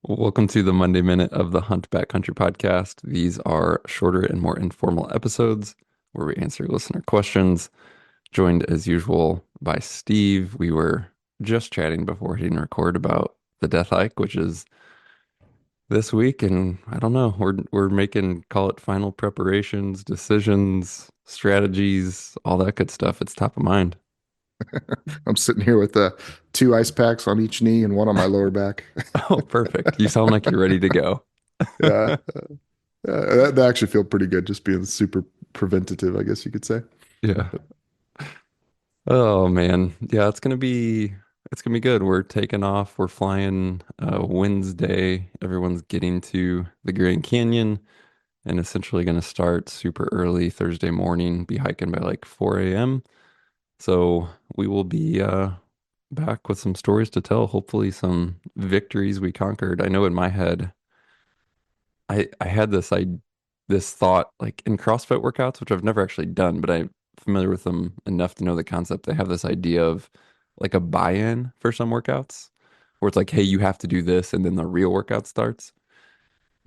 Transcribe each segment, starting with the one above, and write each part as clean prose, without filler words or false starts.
Welcome to the Monday Minute of the Hunt Backcountry podcast. These are shorter and more informal episodes where we answer listener questions. Joined as usual by Steve. We were just chatting before hitting record about the death hike, which is this week, and I don't know. We're making call it final preparations, decisions, strategies, all that good stuff. It's top of mind. I'm sitting here with two ice packs on each knee and one on my lower back. Oh, perfect. You sound like you're ready to go. Yeah, that actually feel pretty good, just being super preventative, I guess you could say. Yeah. Oh man. Yeah, it's gonna be good. We're taking off. We're flying Wednesday. Everyone's getting to the Grand Canyon and essentially gonna start super early Thursday morning, be hiking by like 4 a.m. So we will be back with some stories to tell, hopefully some victories we conquered. I know in my head I had this thought like in CrossFit workouts, which I've never actually done, but I'm familiar with them enough to know the concept. They have this idea of like a buy-in for some workouts, where it's like, hey, you have to do this, and then the real workout starts.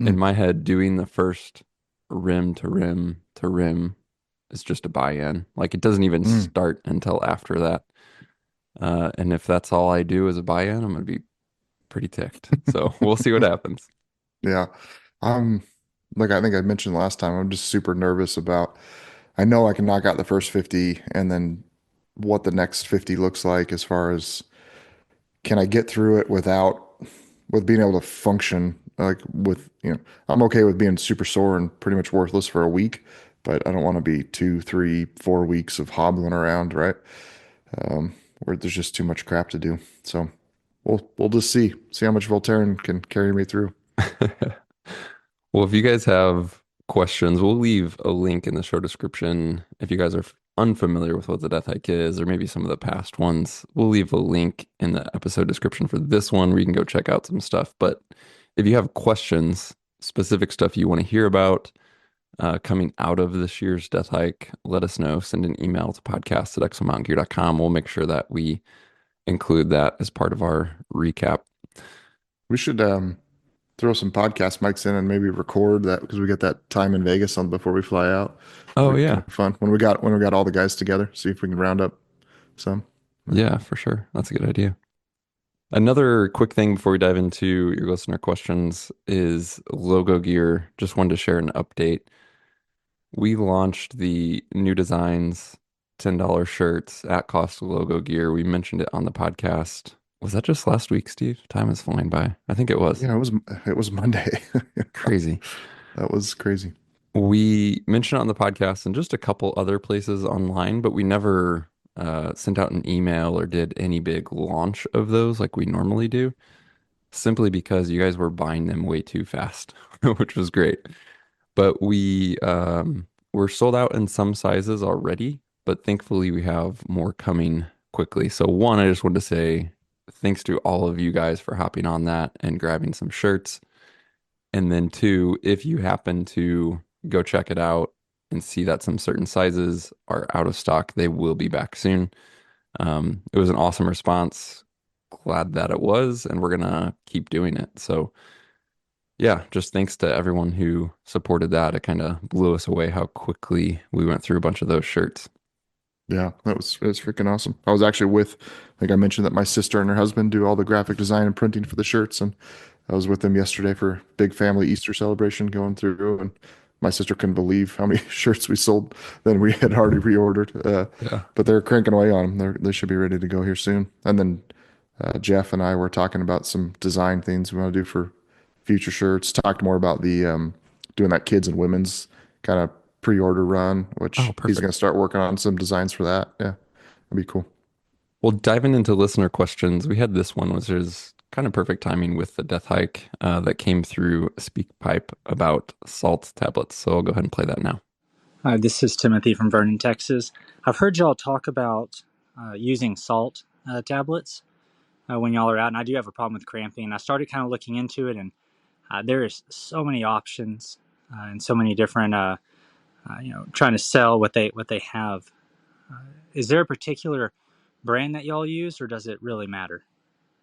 In Mm, my head, doing the first rim to rim to rim is just a buy-in. Like it doesn't even mm. start until after that. And if that's all I do as a buy-in, I'm gonna be pretty ticked. So we'll see what happens. Yeah. Um, like I think I mentioned last time, I'm just super nervous about. I know I can knock out the first 50 and then what the next 50 looks like as far as can I get through it with being able to function like I'm okay with being super sore and pretty much worthless for a week, but I don't want to be 2, 3, 4 weeks of hobbling around, right? Where there's just too much crap to do. So we'll just see how much Voltaren can carry me through. Well, if you guys have questions, we'll leave a link in the show description. If you guys are unfamiliar with what the Death Hike is, or maybe some of the past ones, we'll leave a link in the episode description for this one where you can go check out some stuff. But if you have questions, specific stuff you want to hear about coming out of this year's Death Hike, let us know. Send an email to podcast@exomountaingear.com. We'll make sure that we include that as part of our recap. We should throw some podcast mics in and maybe record that because we got that time in Vegas on before we fly out. Oh, It'd be kind yeah. of fun when we got all the guys together. See if we can round up some. Yeah. Yeah, for sure. That's a good idea. Another quick thing before we dive into your listener questions is logo gear. Just wanted to share an update. We launched the new designs, $10 shirts at cost logo gear. We mentioned it on the podcast. Was that just last week, Steve? Time is flying by. I think it was. Yeah, it was Monday. Crazy. That was crazy. We mentioned it on the podcast and just a couple other places online, but we never sent out an email or did any big launch of those like we normally do, simply because you guys were buying them way too fast, which was great. But we're sold out in some sizes already, but thankfully we have more coming quickly. So one, I just wanted to say thanks to all of you guys for hopping on that and grabbing some shirts. And then two, if you happen to go check it out and see that some certain sizes are out of stock, they will be back soon. It was an awesome response. Glad that it was, and we're gonna keep doing it. So yeah, just thanks to everyone who supported that. It kind of blew us away how quickly we went through a bunch of those shirts. Yeah, it was freaking awesome. I was actually with, like I mentioned, that my sister and her husband do all the graphic design and printing for the shirts, and I was with them yesterday for big family Easter celebration going through, and my sister couldn't believe how many shirts we sold. Then we had already reordered, Yeah. but they're cranking away on them. They should be ready to go here soon. And then Jeff and I were talking about some design things we want to do for future shirts. Talked more about the doing that kids and women's kind of pre-order run, Oh, which he's going to perfect. start working on some designs for that. Yeah, that'd be cool. Well, diving into listener questions, we had this one, which is kind of perfect timing with the death hike that came through SpeakPipe about salt tablets. So I'll go ahead and play that now. Hi, this is Timothy from Vernon, Texas. I've heard y'all talk about using salt tablets when y'all are out, and I do have a problem with cramping. I started kind of looking into it, and there is so many options and so many different, trying to sell what they have. Uh, is there a particular brand that y'all use, or does it really matter?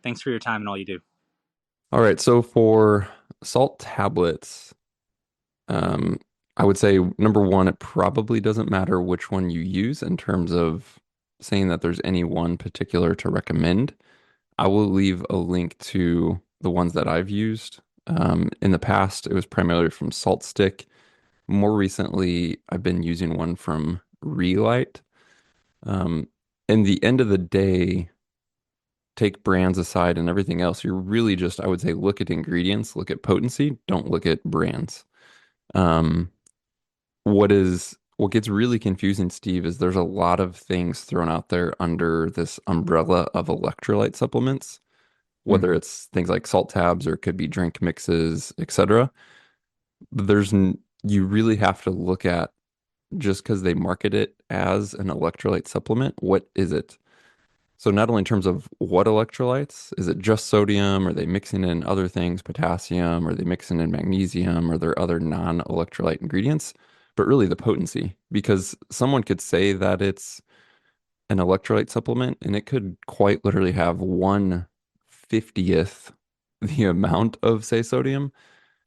Thanks for your time and all you do. All right, so for salt tablets, um, I would say number one, it probably doesn't matter which one you use in terms of saying that there's any one particular to recommend. I will leave a link to the ones that I've used. In the past, it was primarily from Salt Stick. More recently, I've been using one from Relight. Um, in the end of the day, take brands aside and everything else, you're really just, I would say, look at ingredients, look at potency, don't look at brands. Um, what gets really confusing, Steve, is there's a lot of things thrown out there under this umbrella of electrolyte supplements, whether Mhm. it's things like salt tabs or it could be drink mixes, etc. You really have to look at just because they market it as an electrolyte supplement, what is it? So not only in terms of what electrolytes, is it just sodium? Are they mixing in other things, potassium? Are they mixing in magnesium? Are there other non-electrolyte ingredients? But really the potency, because someone could say that it's an electrolyte supplement and it could quite literally have 1/50th the amount of, say, sodium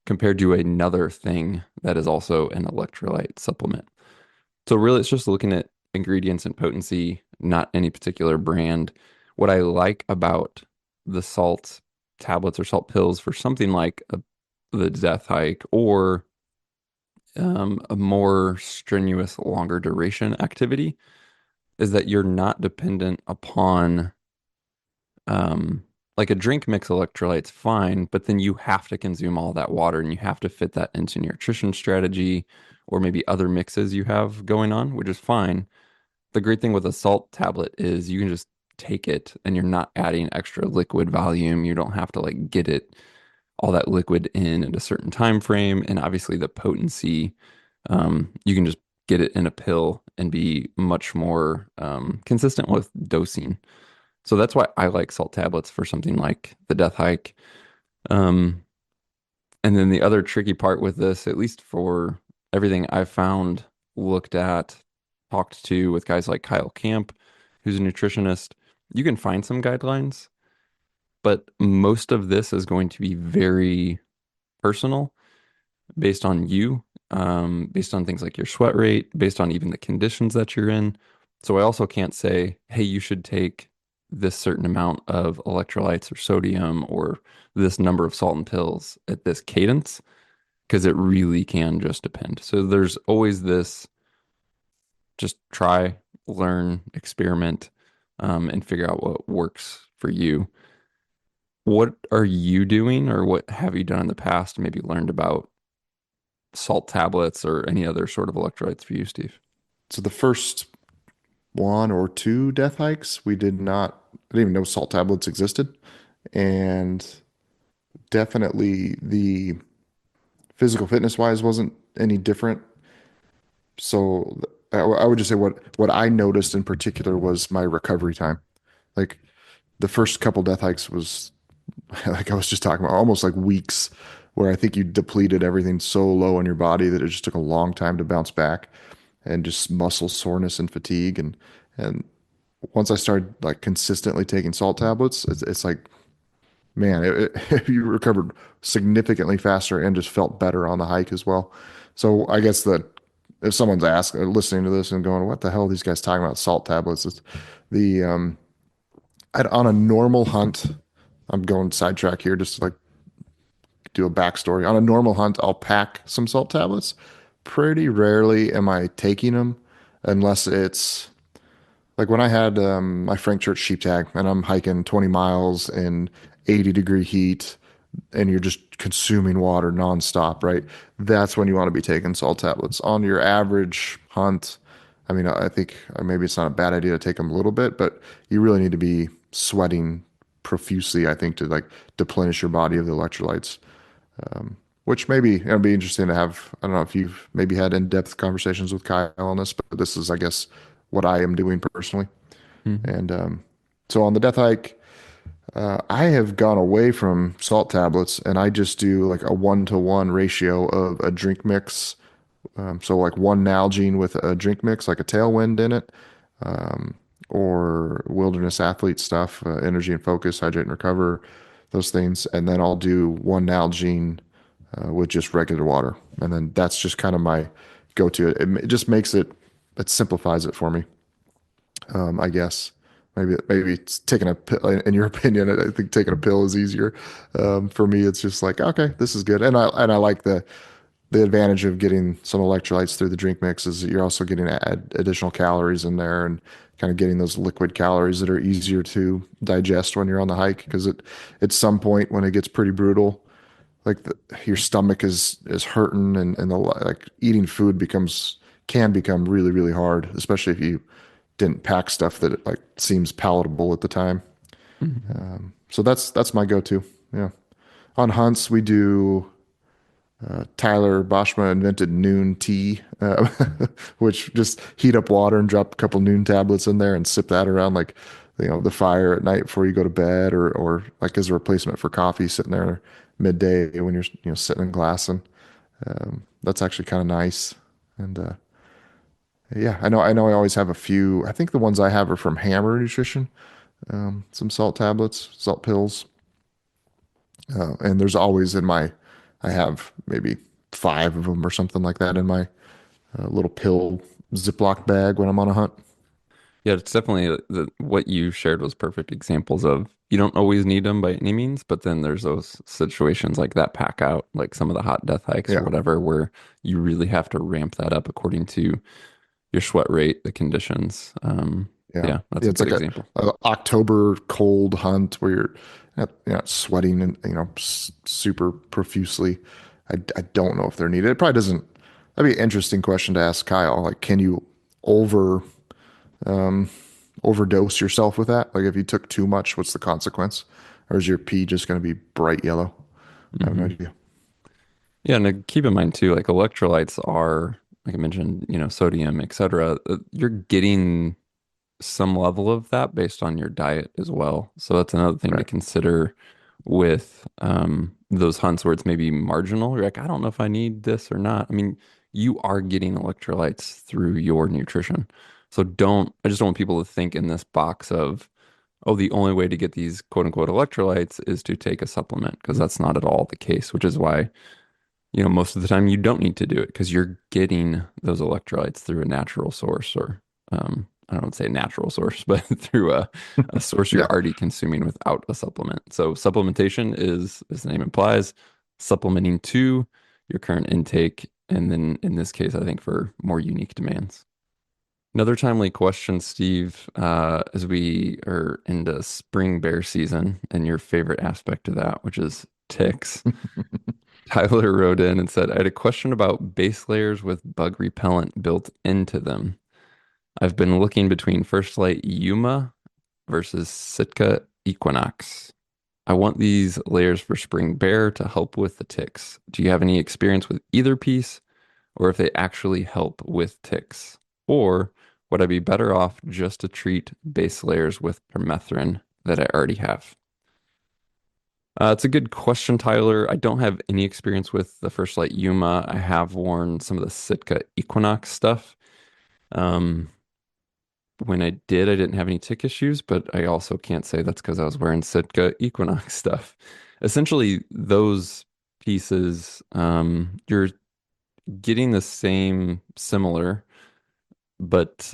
compared to another thing that is also an electrolyte supplement. So really, it's just looking at ingredients and potency, not any particular brand. What I like about the salt tablets or salt pills for something like the Death Hike or a more strenuous, longer duration activity is that you're not dependent upon um, like a drink mix electrolytes, fine, but then you have to consume all that water and you have to fit that into your nutrition strategy or maybe other mixes you have going on, which is fine. The great thing with a salt tablet is you can just take it and you're not adding extra liquid volume. You don't have to like get it all that liquid in at a certain time frame. And obviously the potency, you can just get it in a pill and be much more consistent with dosing. So that's why I like salt tablets for something like the Death Hike. Um, and then the other tricky part with this, at least for everything I've found, looked at, talked to with guys like Kyle Camp, who's a nutritionist, you can find some guidelines, but most of this is going to be very personal based on you, based on things like your sweat rate, based on even the conditions that you're in. So I also can't say, hey, you should take this certain amount of electrolytes or sodium or this number of salt and pills at this cadence because it really can just depend. So there's always this just try, learn, experiment, and figure out what works for you. What are you doing or what have you done in the past, maybe learned about salt tablets or any other sort of electrolytes for you, Steve? So the first one or two death hikes, we did not, I didn't even know salt tablets existed. And definitely the physical fitness wise wasn't any different. So I would just say what I noticed in particular was my recovery time. Like the first couple death hikes was like I was just talking about, almost like weeks where I think you depleted everything so low in your body that it just took a long time to bounce back and just muscle soreness and fatigue. And once I started like consistently taking salt tablets, it's like, man, you recovered significantly faster and just felt better on the hike as well. So I guess that if someone's asking, listening to this and going, what the hell are these guys talking about salt tablets? It's the, on a normal hunt, I'm going sidetrack here just to like do a backstory. On a normal hunt, I'll pack some salt tablets. Pretty rarely am I taking them unless it's like when I had my Frank Church sheep tag and I'm hiking 20 miles in 80-degree heat and you're just consuming water nonstop, right? That's when you want to be taking salt tablets. On your average hunt, I mean, I think maybe it's not a bad idea to take them a little bit, but you really need to be sweating profusely, I think, to like deplenish your body of the electrolytes. Which maybe it'll be interesting to have. I don't know if you've maybe had in-depth conversations with Kyle on this, but this is, I guess, what I am doing personally. Hmm. And so on the death hike, I have gone away from salt tablets and I just do like a 1-to-1 ratio of a drink mix. So like one Nalgene with a drink mix, like a Tailwind in it, or wilderness athlete stuff, energy and focus, hydrate and recover, those things, and then I'll do one Nalgene with just regular water, and then that's just kind of my go-to. It just makes it simplifies it for me, I guess. Maybe it's taking a pill. In your opinion, I think taking a pill is easier. For me, it's just like, okay, this is good, and I like the advantage of getting some electrolytes through the drink mix is that you're also getting additional calories in there and kind of getting those liquid calories that are easier to digest when you're on the hike. Because at some point when it gets pretty brutal, like your stomach is hurting, and like eating food can become really really hard, especially if you didn't pack stuff that like seems palatable at the time. Mhm. So that's my go-to. Yeah. On hunts, we do Tyler Boschma invented noon tea, which just heat up water and drop a couple noon tablets in there and sip that around like, the fire at night before you go to bed, or like as a replacement for coffee, sitting there midday when you're sitting and glassing. That's actually kind of nice. And yeah, I always have a few. I think the ones I have are from Hammer Nutrition. Some salt tablets, salt pills, and there's always I have maybe five of them or something like that in my little pill Ziploc bag when I'm on a hunt. Yeah, it's definitely what you shared was perfect examples of you don't always need them by any means, but then there's those situations like that pack out, like some of the hot death hikes or Yeah, whatever, where you really have to ramp that up according to your sweat rate, the conditions. yeah, Yeah, that's yeah. a It's good like example. a October cold hunt where you're sweating and super profusely. I don't know if they're needed. It probably doesn't. That'd be an interesting question to ask Kyle. Like, can you over um, overdose yourself with that? Like, if you took too much, what's the consequence? Or is your pee just going to be bright yellow? I have no Hmm. idea. Yeah, and to keep in mind too, like electrolytes are, like I mentioned, sodium, etc. You're getting some level of that based on your diet as well. So that's another thing to Right. consider with those hunts where it's maybe marginal. You're like, I don't know if I need this or not. I mean, you are getting electrolytes through your nutrition. So I just don't want people to think in this box of, oh, the only way to get these quote unquote electrolytes is to take a supplement, because that's not at all the case, which is why most of the time you don't need to do it because you're getting those electrolytes through a natural source, or I don't want to say natural source, but through a source you're Yeah. already consuming without a supplement. So supplementation is, as the name implies, supplementing to your current intake. And then in this case, I think for more unique demands. Another timely question, Steve, as we are into spring bear season and your favorite aspect of that, which is ticks. Tyler wrote in and said, I had a question about base layers with bug repellent built into them. I've been looking between First Light Yuma versus Sitka Equinox. I want these layers for spring bear to help with the ticks. Do you have any experience with either piece, or if they actually help with ticks? Or would I be better off just to treat base layers with permethrin that I already have? It's a good question, Tyler. I don't have any experience with the First Light Yuma. I have worn some of the Sitka Equinox stuff. Um, when I did, I didn't have any tick issues, but I also can't say that's because I was wearing Sitka Equinox stuff. Essentially, those pieces, you're getting the same similar, but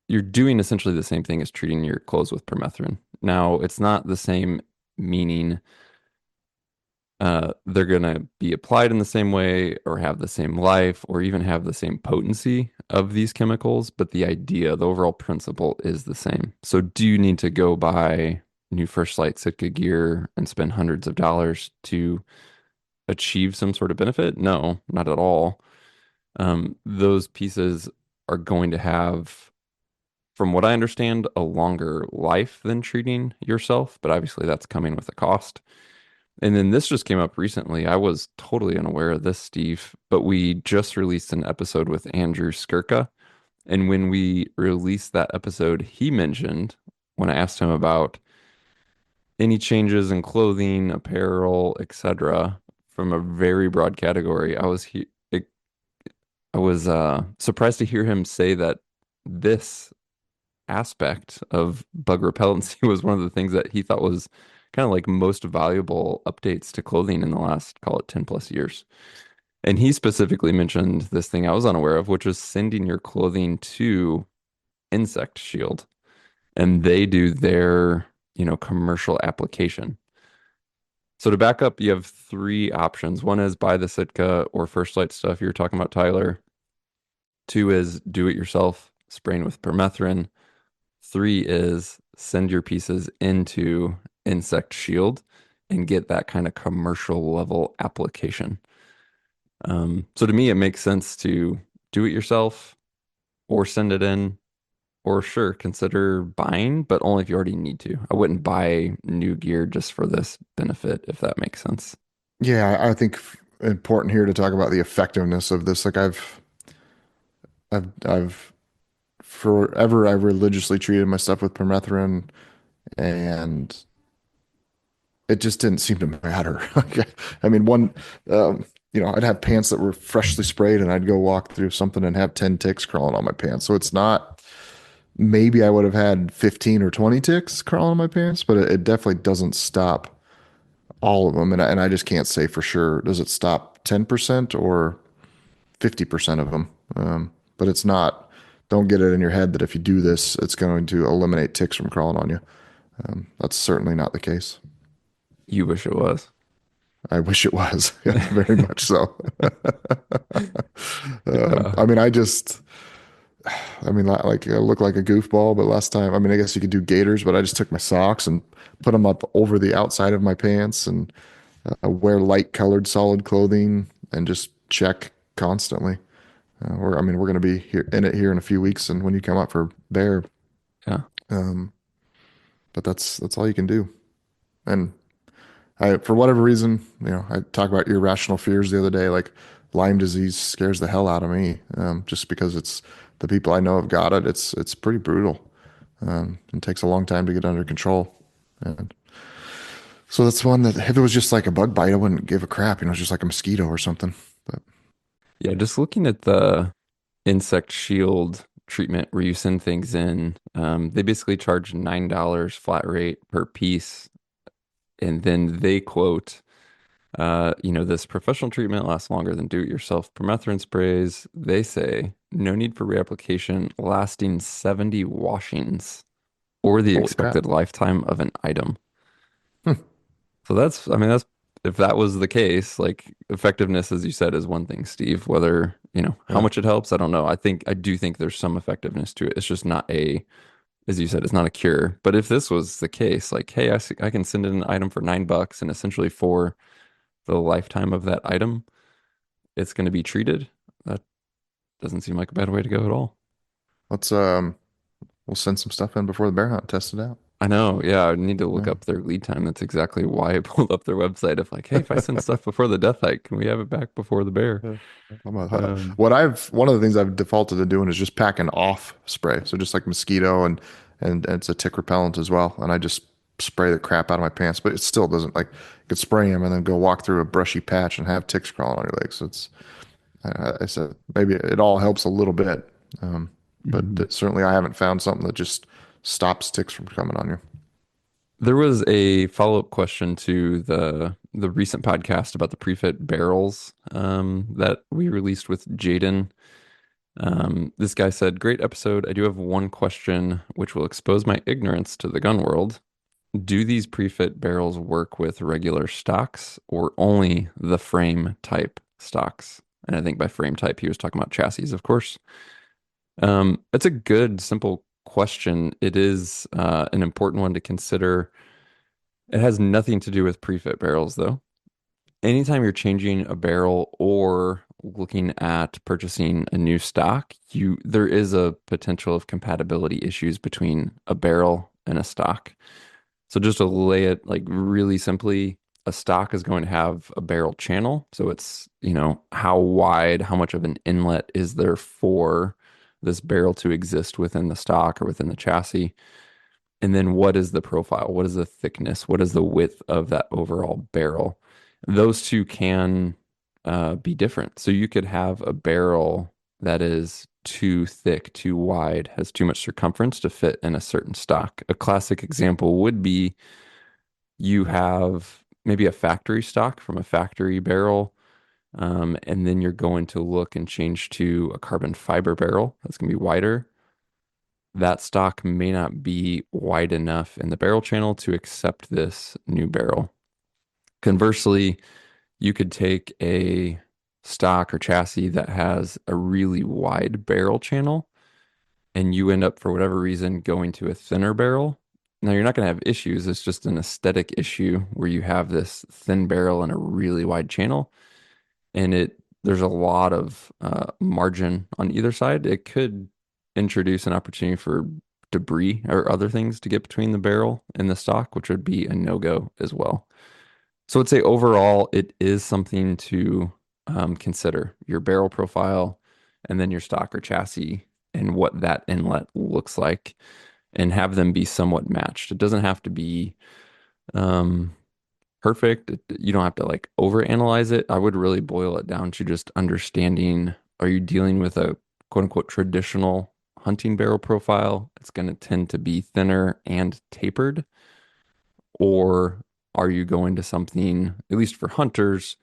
you're doing essentially the same thing as treating your clothes with permethrin. Now, it's not the same meaning they're going to be applied in the same way or have the same life or even have the same potency of these chemicals, but the idea, the overall principle is the same. So, do you need to go buy new First Light Sitka gear and spend hundreds of dollars to achieve some sort of benefit? No, not at all. Those pieces are going to have, from what I understand, a longer life than treating yourself, but obviously that's coming with a cost. And then this just came up recently. I was totally unaware of this, Steve, but we just released an episode with Andrew Skirka. And when we released that episode, he mentioned when I asked him about any changes in clothing, apparel, etc., from a very broad category, I was surprised to hear him say that this aspect of bug repellency was one of the things that he thought was kind of like most valuable updates to clothing in the last, call it 10 plus years. And he specifically mentioned this thing I was unaware of, which was sending your clothing to Insect Shield, and they do their, commercial application. So to back up, you have three options. One is buy the Sitka or First Light stuff you were talking about, Tyler. Two is do it yourself, spraying with permethrin. Three is send your pieces into Insect Shield and get that kind of commercial level application. So to me, it makes sense to do it yourself or send it in, or sure, consider buying, but only if you already need to. I wouldn't buy new gear just for this benefit, if that makes sense. Yeah, I think important here to talk about the effectiveness of this. Like I've forever I religiously treated my stuff with permethrin, and it just didn't seem to matter. I mean, I'd have pants that were freshly sprayed, and I'd go walk through something and have 10 ticks crawling on my pants. So it's not, maybe I would have had 15 or 20 ticks crawling on my pants, but it definitely doesn't stop all of them. And I just can't say for sure. Does it stop 10% or 50% of them? But it's not, don't get it in your head that if you do this, it's going to eliminate ticks from crawling on you. That's certainly not the case. You wish it was. I wish it was. Yeah, very much so. Yeah. I mean, like I look like a goofball, but last time, I mean, I guess you could do gaiters, but I just took my socks and put them up over the outside of my pants and wear light colored solid clothing and just check constantly. We're going to be here in a few weeks, and when you come up for bear, Yeah. um, but that's all you can do. And for whatever reason, I talked about irrational fears the other day. Like Lyme disease scares the hell out of me, just because it's the people I know have got it. It's pretty brutal. It takes a long time to get under control. And so that's one that if it was just like a bug bite, I wouldn't give a crap. It's just like a mosquito or something. But Yeah, just looking at the insect shield treatment where you send things in, they basically charge $9 flat rate per piece. And then they quote, this professional treatment lasts longer than do-it-yourself permethrin sprays. They say no need for reapplication lasting 70 washings or the holy crap! expected lifetime of an item. Hmm. So that's, I mean, that's if that was the case, like effectiveness, as you said, is one thing, Steve. Whether, how Yeah. much it helps, I don't know. I do think there's some effectiveness to it. It's just not as you said, it's not a cure. But if this was the case, like, hey, I can send in an item for $9 and essentially for the lifetime of that item, it's going to be treated. That doesn't seem like a bad way to go at all. Let's we'll send some stuff in before the bear hunt, test it out. I know. Yeah, I need to look Yeah. up their lead time. That's exactly why I pulled up their website. If like, hey, if I send stuff before the death hike, can we have it back before the bear? Yeah. Um, One of the things I've defaulted to doing is just packing off spray. So just like mosquito and it's a tick repellent as well. And I just spray the crap out of my pants, but it still doesn't like you could spray them and then go walk through a brushy patch and have ticks crawling on your legs. So I said maybe it all helps a little bit. But mhm. certainly I haven't found something that just stops ticks from coming on you. There was a follow-up question to the recent podcast about the pre-fit barrels that we released with Jaden. This guy said, "Great episode. I do have one question, which will expose my ignorance to the gun world. Do these pre-fit barrels work with regular stocks or only the frame type stocks?" And I think by frame type, he was talking about chassis, of course. It's a good, simple question. It is an important one to consider. It has nothing to do with pre-fit barrels, though. Anytime you're changing a barrel or looking at purchasing a new stock, there is a potential of compatibility issues between a barrel and a stock. So just to lay it like really simply, a stock is going to have a barrel channel. So it's, how wide, how much of an inlet is there for this barrel to exist within the stock or within the chassis? And then what is the profile? What is the thickness? What is the width of that overall barrel? Those two can be different. So you could have a barrel that is too thick, too wide, has too much circumference to fit in a certain stock. A classic example would be you have maybe a factory stock from a factory barrel, and then you're going to look and change to a carbon fiber barrel that's going to be wider. That stock may not be wide enough in the barrel channel to accept this new barrel. Conversely, you could take a stock or chassis that has a really wide barrel channel and you end up, for whatever reason, going to a thinner barrel. Now, you're not going to have issues. It's just an aesthetic issue where you have this thin barrel and a really wide channel, and there's a lot of margin on either side. It could introduce an opportunity for debris or other things to get between the barrel and the stock, which would be a no-go as well. So I'd say overall, it is something to consider your barrel profile and then your stock or chassis and what that inlet looks like and have them be somewhat matched. It doesn't have to be um, perfect. You don't have to like overanalyze it. I would really boil it down to just understanding, are you dealing with a quote unquote traditional hunting barrel profile? It's going to tend to be thinner and tapered, or are you going to something, at least for hunters,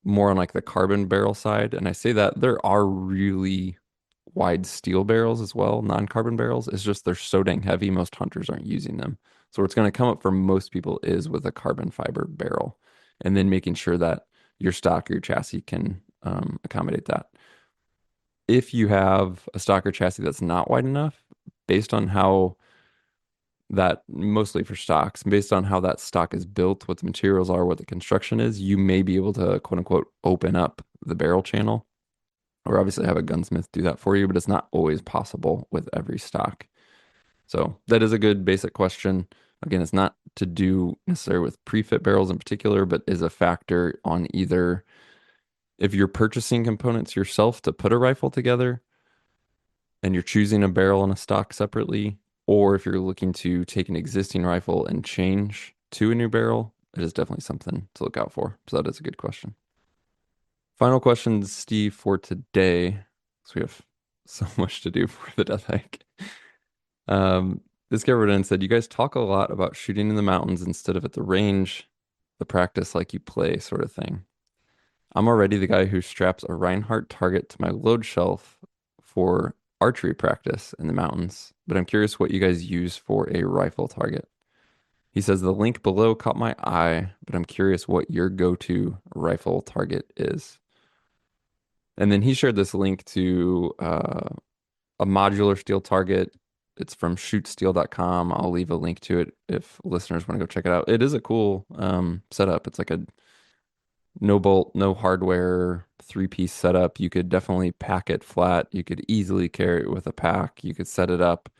more on like the carbon barrel side? And I say that there are really wide steel barrels as well, non-carbon barrels. It's just they're so dang heavy, most hunters aren't using them. So what's going to come up for most people is with a carbon fiber barrel, and then making sure that your stock or your chassis can accommodate that. If you have a stock or chassis that's not wide enough, based on how that mostly for stocks, based on how that stock is built, what the materials are, what the construction is, you may be able to quote unquote open up the barrel channel or obviously have a gunsmith do that for you, but it's not always possible with every stock. So that is a good basic question. Again, it's not to do necessarily with pre-fit barrels in particular, but is a factor on either if you're purchasing components yourself to put a rifle together and you're choosing a barrel and a stock separately, or if you're looking to take an existing rifle and change to a new barrel, it is definitely something to look out for. So that is a good question. Final question, Steve, for today. So we have so much to do for the death hike. This guy wrote in and said, you guys talk a lot about shooting in the mountains instead of at the range, the practice like you play sort of thing. I'm already the guy who straps a Reinhardt target to my load shelf for archery practice in the mountains, but I'm curious what you guys use for a rifle target. He says the link below caught my eye, but I'm curious what your go-to rifle target is. And then he shared this link to a modular steel target. It's from shootsteel.com. I'll leave a link to it if listeners want to go check it out. It is a cool setup. It's like a no bolt, no hardware, three-piece setup. You could definitely pack it flat. You could easily carry it with a pack. You could set it up.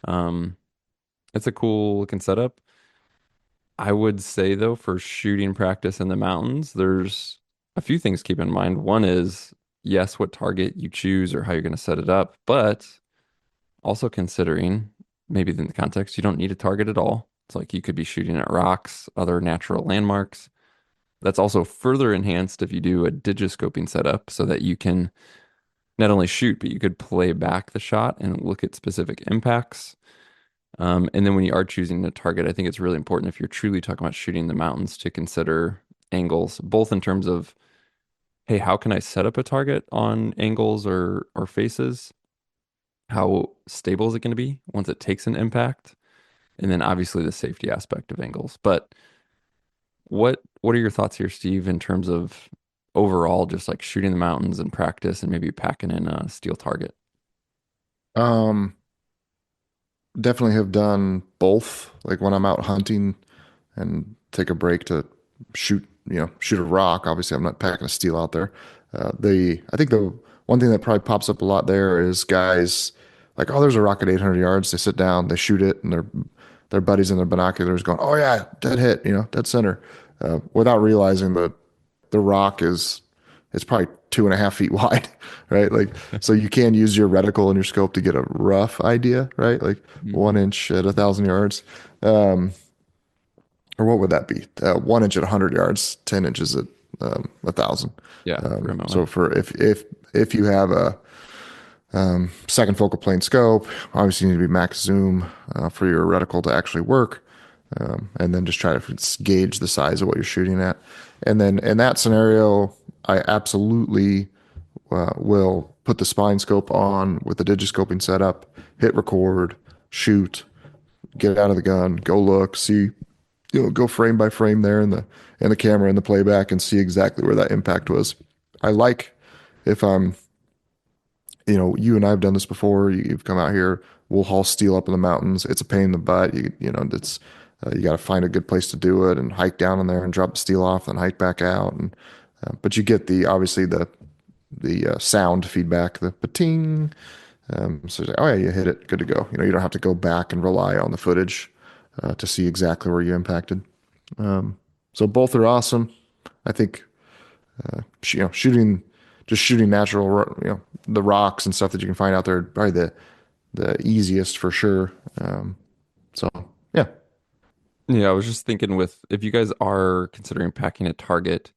Um, it's a cool looking setup. I would say though, for shooting practice in the mountains, there's a few things to keep in mind. One is, yes, what target you choose or how you're going to set it up, but also considering maybe in the context, you don't need a target at all. It's like you could be shooting at rocks, other natural landmarks. That's also further enhanced if you do a digiscoping setup so that you can not only shoot, but you could play back the shot and look at specific impacts. And then when you are choosing a target, I think it's really important if you're truly talking about shooting the mountains to consider angles, both in terms of, hey, how can I set up a target on angles or faces? How stable is it going to be once it takes an impact? And then obviously the safety aspect of angles. But what are your thoughts here, Steve, in terms of overall just like shooting the mountains and practice and maybe packing in a steel target? Um, Definitely have done both. Like when I'm out hunting and take a break to shoot, shoot a rock. Obviously, I'm not packing a steel out there. I think the one thing that probably pops up a lot there is guys like, oh, there's a rock at 800 yards. They sit down, they shoot it, and their buddies in their binoculars going, oh yeah, dead hit, dead center, without realizing that the rock is it's probably 2.5 feet wide, right? Like, so you can use your reticle and your scope to get a rough idea, right? Like Mhm. 1 inch at 1,000 yards. Um, or what would that be? 1 inch at 100 yards, 10 inches at 1,000. Yeah, remotely. So for if you have a second focal plane scope, obviously you need to be max zoom for your reticle to actually work. and then just try to gauge the size of what you're shooting at. And then in that scenario, I absolutely will put the spine scope on with the digiscoping setup, hit record, shoot, get out of the gun, go look, see, go frame by frame there in the camera in the playback and see exactly where that impact was. I like if I'm, you and I have done this before. You've come out here. We'll haul steel up in the mountains. It's a pain in the butt. It's you got to find a good place to do it and hike down in there and drop the steel off and hike back out. And but you get the obviously the sound feedback, the pating. So it's like, oh yeah, you hit it, good to go. You don't have to go back and rely on the footage to see exactly where you impacted. So both are awesome. I think shooting just shooting natural, the rocks and stuff that you can find out there are probably the easiest for sure. So yeah, Yeah, I was just thinking with if you guys are considering packing a target,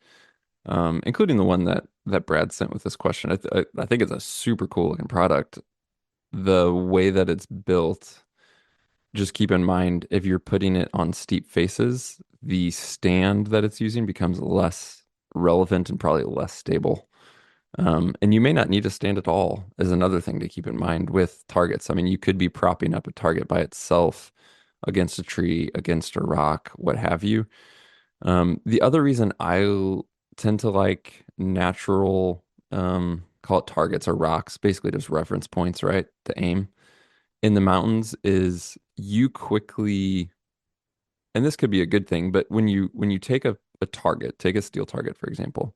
including the one that Brad sent with this question, I think it's a super cool looking product. The way that it's built, just keep in mind if you're putting it on steep faces, the stand that it's using becomes less relevant and probably less stable. And you may not need a stand at all, is another thing to keep in mind with targets. I mean, you could be propping up a target by itself against a tree, against a rock, what have you. The other reason tend to like natural, call it targets or rocks, basically just reference points, right? To aim in the mountains is you quickly, and this could be a good thing, but when you take a target, take a steel target, for example,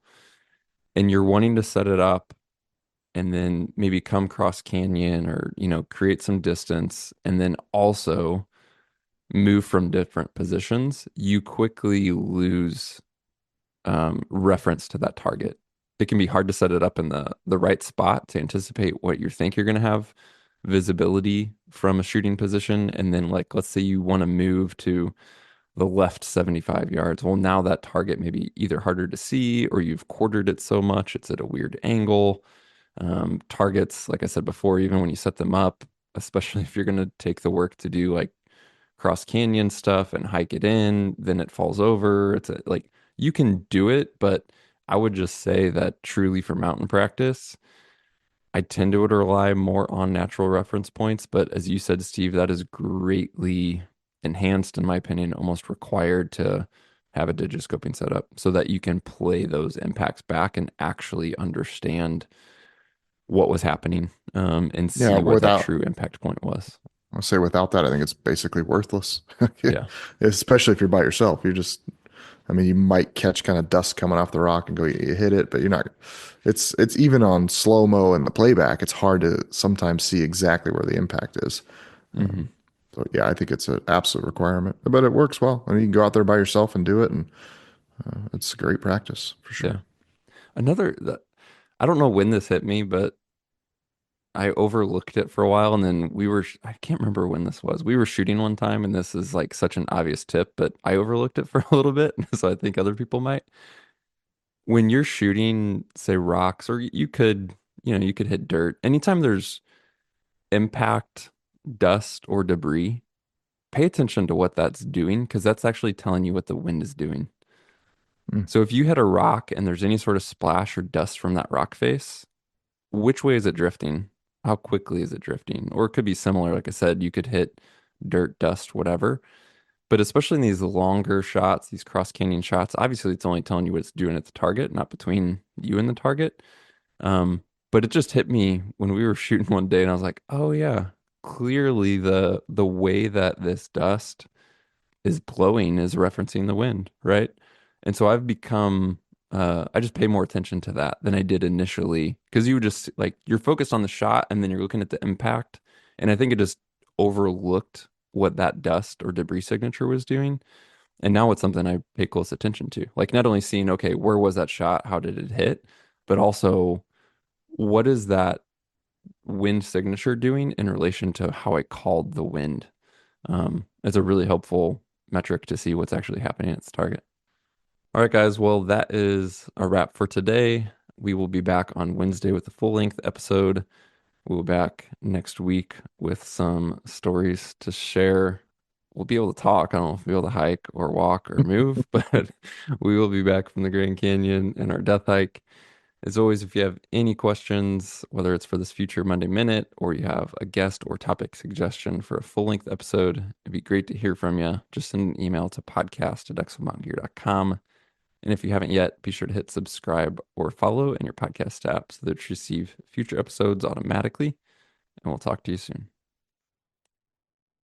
and you're wanting to set it up and then maybe come cross canyon or, create some distance and then also move from different positions, you quickly lose reference to that target. It can be hard to set it up in the right spot to anticipate what you think you're going to have visibility from a shooting position. And then, like, let's say you want to move to the left 75 yards. Well, now that target may be either harder to see or you've quartered it so much it's at a weird angle. Targets, like I said before, even when you set them up, especially if you're going to take the work to do like cross canyon stuff and hike it in, then it falls over. Like you can do it, but I would just say that truly for mountain practice, I tend to rely more on natural reference points. But as you said, Steve, that is greatly enhanced, in my opinion, almost required to have a digiscoping setup so that you can play those impacts back and actually understand what was happening and yeah. see what that true impact point was. I'll say without that, I think it's basically worthless. Yeah. Especially if you're by yourself. I mean, you might catch kind of dust coming off the rock and go, you hit it, but you're not. It's even on slow mo and the playback. It's hard to sometimes see exactly where the impact is. Hmm. So yeah, I think it's an absolute requirement, but it works well. I mean, you can go out there by yourself and do it, and it's great practice for Yeah. sure. Another that I don't know when this hit me, but I overlooked it for a while and then I can't remember when this was. We were shooting one time and this is like such an obvious tip, but I overlooked it for a little bit, so I think other people might. When you're shooting, say rocks, or you could hit dirt. Anytime there's impact, dust, or debris, pay attention to what that's doing because that's actually telling you what the wind is doing. Mm. So if you hit a rock and there's any sort of splash or dust from that rock face, which way is it drifting? How quickly is it drifting? Or it could be similar. Like I said, you could hit dirt, dust, whatever. But especially in these longer shots, these cross canyon shots, obviously it's only telling you what it's doing at the target, not between you and the target. But it just hit me when we were shooting one day, and I was like, oh yeah, clearly the way that this dust is blowing is referencing the wind, right? And so I've become I just pay more attention to that than I did initially because you just like you're focused on the shot and then you're looking at the impact. And I think it just overlooked what that dust or debris signature was doing. And now it's something I pay close attention to. Like not only seeing, okay, where was that shot? How did it hit? But also what is that wind signature doing in relation to how I called the wind? It's a really helpful metric to see what's actually happening at its target. All right, guys. Well, that is a wrap for today. We will be back on Wednesday with a full length episode. We'll be back next week with some stories to share we'll be able to talk. I don't know if we'll be able to hike or walk or move, but we will be back from the Grand Canyon and our death hike. As always, if you have any questions, whether it's for this future Monday Minute or you have a guest or topic suggestion for a full-length episode, it'd be great to hear from you. Just send an email to podcast@exomountaingear.com. And if you haven't yet, be sure to hit subscribe or follow in your podcast app so that you receive future episodes automatically. And we'll talk to you soon.